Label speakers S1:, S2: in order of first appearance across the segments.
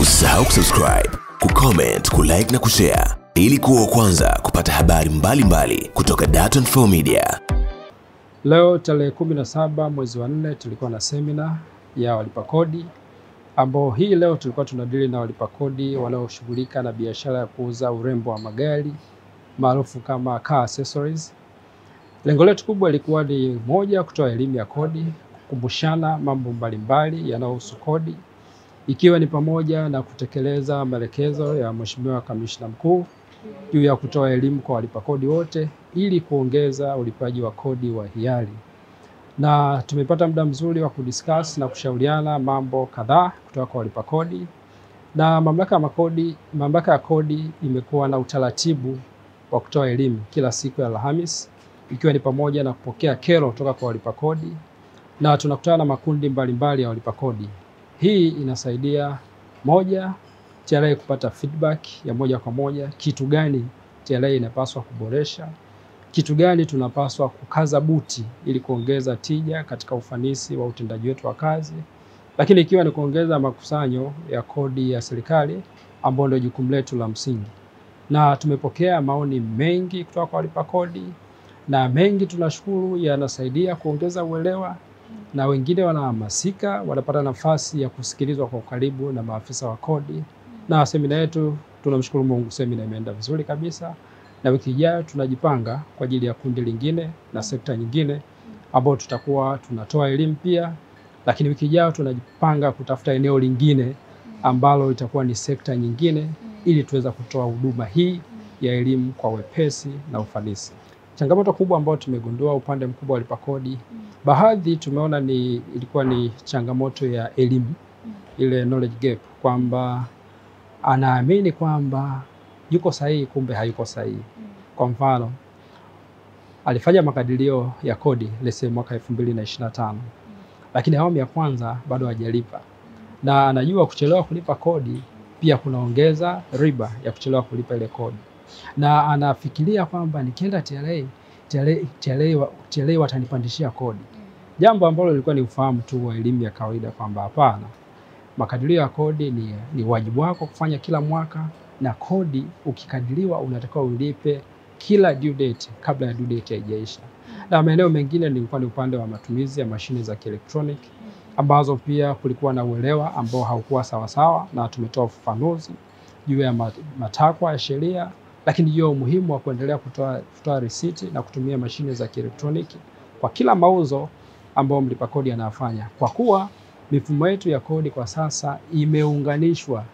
S1: Usisahau kusubscribe, kucomment, kulike na kushare ili kuwa wa kwanza kupata habari mbalimbali kutoka Dar24 Media.
S2: Leo tarehe 17 mwezi wa 4 tulikuwa na semina ya walipa kodi, ambao hii leo tulikuwa tunadili na walipa kodi wanaoshughulika na biashara ya kuuza urembo wa magari maarufu kama car accessories. Lengo letu kubwa lilikuwa ni moja, kutoa elimu ya kodi, kukumbushana mambo mbalimbali yanayohusu kodi, ikiwa ni pamoja na kutekeleza maelekezo ya Mheshimiwa Kamishna Mkuu juu ya kutoa elimu kwa walipa kodi wote ili kuongeza ulipaji wa kodi wa hiari. Na tumepata muda mzuri wa kudiscuss na kushauriana mambo kadhaa kutoka kwa walipa kodi. Na mamlaka ya kodi imekuwa na utaratibu wa kutoa elimu kila siku ya Alhamisi, ikiwa ni pamoja na kupokea kero kutoka kwa walipa kodi, na tunakutana na makundi mbalimbali ya walipa kodi. Hii inasaidia moja, TRA kupata feedback ya moja kwa moja, kitu gani TRA inapaswa kuboresha, kitu gani tunapaswa kukaza buti ili kuongeza tija katika ufanisi wa utendaji wetu wa kazi, lakini ikiwa ni kuongeza makusanyo ya kodi ya serikali ambao ndio jukumu letu la msingi. Na tumepokea maoni mengi kutoka kwa walipa kodi, na mengi tunashukuru yanasaidia kuongeza uelewa, na wengine wanahamasika, wanapata nafasi ya kusikilizwa kwa ukaribu na maafisa wa kodi. Na semina yetu, tunamshukuru Mungu, semina imeenda vizuri kabisa, na wiki ijayo tunajipanga kwa ajili ya kundi lingine na sekta nyingine ambao tutakuwa tunatoa elimu pia, lakini wiki ijayo tunajipanga kutafuta eneo lingine ambalo itakuwa ni sekta nyingine ili tuweza kutoa huduma hii ya elimu kwa wepesi na ufanisi. Changamoto kubwa ambayo tumegundua upande mkubwa wa walipa kodi, baadhi tumeona ilikuwa ni changamoto ya elimu, ile knowledge gap, kwamba anaamini kwamba yuko sahihi kumbe hayuko sahihi. Kwa mfano, alifanya makadirio ya kodi lese mwaka 2025, lakini awamu ya kwanza bado hajalipa, na anajua kuchelewa kulipa kodi pia kunaongeza riba ya kuchelewa kulipa ile kodi, na anafikiria kwamba nikienda TRA watanipandishia kodi, jambo ambalo lilikuwa ni ufahamu tu wa elimu ya kawaida kwamba hapana, makadirio ya kodi ni wajibu wako kufanya kila mwaka, na kodi ukikadiriwa unatakiwa ulipe kila due date kabla ya due date haijaisha. Na maeneo mengine nilikuwa ni upande wa matumizi ya mashine za kielektroniki ambazo pia kulikuwa na uelewa ambao haukuwa sawasawa, na tumetoa ufafanuzi juu ya matakwa ya sheria, lakini juu ya umuhimu wa kuendelea kutoa risiti na kutumia mashine za kielektroniki kwa kila mauzo ambao mlipa kodi anafanya, kwa kuwa mifumo yetu ya kodi kwa sasa imeunganishwa.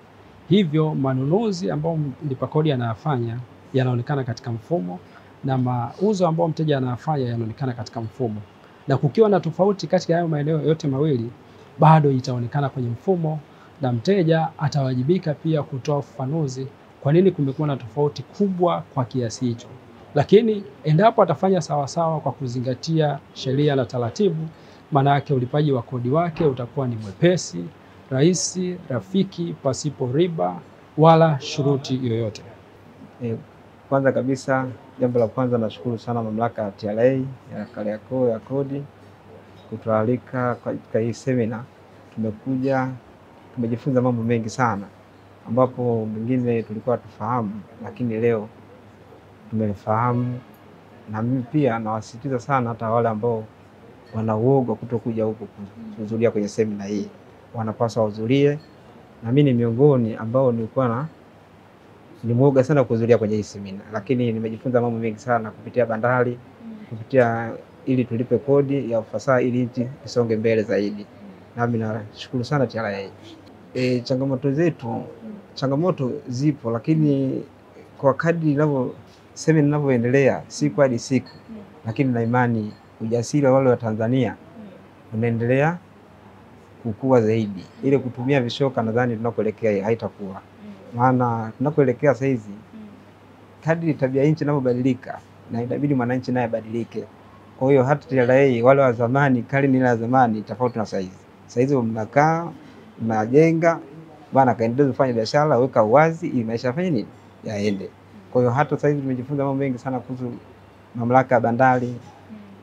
S2: Hivyo manunuzi ambao mlipa kodi anafanya yanaonekana katika mfumo, na mauzo ambao mteja anafanya yanaonekana katika mfumo, na kukiwa na tofauti kati ya hayo maeneo yote mawili bado itaonekana kwenye mfumo, na mteja atawajibika pia kutoa ufafanuzi kwa nini kumekuwa na tofauti kubwa kwa kiasi hicho. Lakini endapo atafanya sawasawa kwa kuzingatia sheria na taratibu, maana yake ulipaji wa kodi wake utakuwa ni mwepesi, rahisi, rafiki, pasipo riba wala shuruti yoyote.
S3: Kwanza kabisa, jambo la kwanza nashukuru sana mamlaka ya TRA ya Kariakoo ya kodi kutualika katika hii semina. Tumejifunza mambo mengi sana ambapo mengine tulikuwa tufahamu, lakini leo tumefahamu, na mimi pia nawasisitiza sana hata wale ambao wana uoga kutokuja huko kuhudhuria kwenye semina hii, wanapaswa wahudhurie, na mimi ni miongoni ambao nilikuwa ni mwoga sana kuhudhuria kwenye hii semina, lakini nimejifunza mambo mengi sana kupitia bandari, kupitia ili tulipe kodi ya ufasaha ili nchi isonge mbele zaidi. Nami nashukuru sana TRA. Changamoto zipo, lakini kwa kadri semina inavyoendelea siku hadi siku, lakini na imani ujasiri wa wale wa Tanzania unaendelea kukua zaidi. Ile kutumia vishoka nadhani tunakoelekea haitakuwa. Maana tunakoelekea sasa hizi kadri tabia nchi inavyobadilika, na inabidi mwananchi naye badilike. Kwa hiyo hata TRA wale wa zamani, karne ile ya zamani tofauti na sasa hizi. Sasa hizi mnakaa, mnajenga, bana kaendelea kufanya biashara, weka uwazi ili maisha yafanye nini? Yaende. Kwa hiyo hata sasa hivi tumejifunza mambo mengi sana kuhusu mamlaka ya bandari.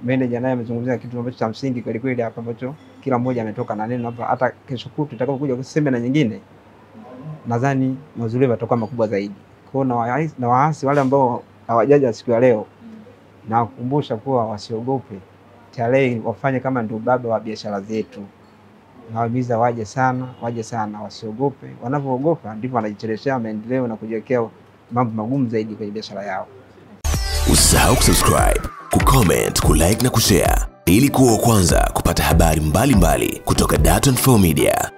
S3: Meneja naye amezungumzia kitu ambacho cha msingi kweli kweli hapa, ambacho kila mmoja ametoka na neno hapa. Hata kesho kutwa tutakapokuja kusema na nyingine, nadhani mazuri yatakuwa makubwa zaidi. Kwa na waasi wale ambao hawajaja siku ya leo, na kukumbusha kuwa wasiogope, tarehe wafanye kama ndio baba wa biashara zetu. Nawahimiza waje sana, wasiogope. Wanapoogopa ndipo wanajicheleshea maendeleo na kujiwekea mambo magumu zaidi kwenye biashara yao.
S1: Usisahau kusubscribe, kucomment, kulike na kushare ili kuwa wa kwanza kupata habari mbalimbali kutoka Dar24 Media.